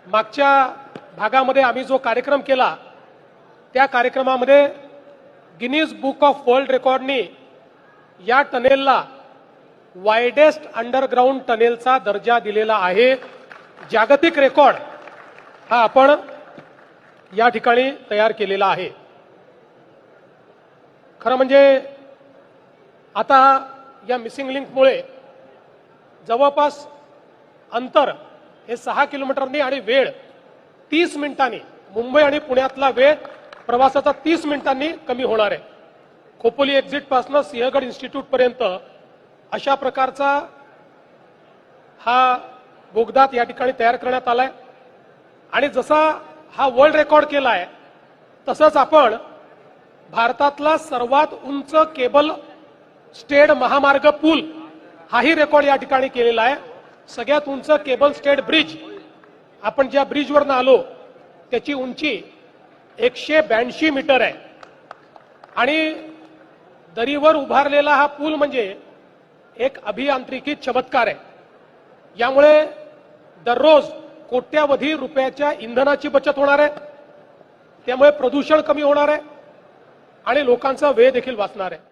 मागच्या भागामध्ये आम्ही जो कार्यक्रम केला त्या कार्यक्रमामध्ये गिनीज बुक ऑफ वर्ल्ड रेकॉर्डनी या टनेलला वाइडेस्ट अंडरग्राउंड टनेलचा दर्जा दिलेला आहे। जागतिक रेकॉर्ड हा आपण या ठिकाणी तयार केलेला आहे। खरं म्हणजे आता या मिसिंग लिंकमुळे जवळपास अंतर हे 6 किलोमीटरनी आणि वेळ 30 मिनिटांनी, मुंबई आणि पुण्यातला वेळ प्रवासाचा 30 मिनिटांनी कमी होणार आहे। खोपोली एक्झिट पासून सिंहगड इन्स्टिट्यूट पर्यंत अशा प्रकारचा हा बोगदा या ठिकाणी तयार करण्यात आलाय आणि जसा हा वर्ल्ड रेकॉर्ड केलाय तसंच आपण भारतातला सर्वात उंच केबल स्टेड महामार्ग पूल हाही रेकॉर्ड या ठिकाणी केलेला आहे। सगळ्यात उंच केबल स्टेड ब्रिज, आपण ज्या ब्रिजवरनं आलो त्याची उंची 182 मीटर आहे आणि दरीवर उभारलेला हा पूल म्हणजे एक अभियांत्रिकी चमत्कार आहे। यामुळे दररोज कोट्यावधी रुपयाच्या इंधनाची बचत होणार आहे, त्यामुळे प्रदूषण कमी होणार आहे आणि लोकांचा वेळ देखील वाचणार आहे।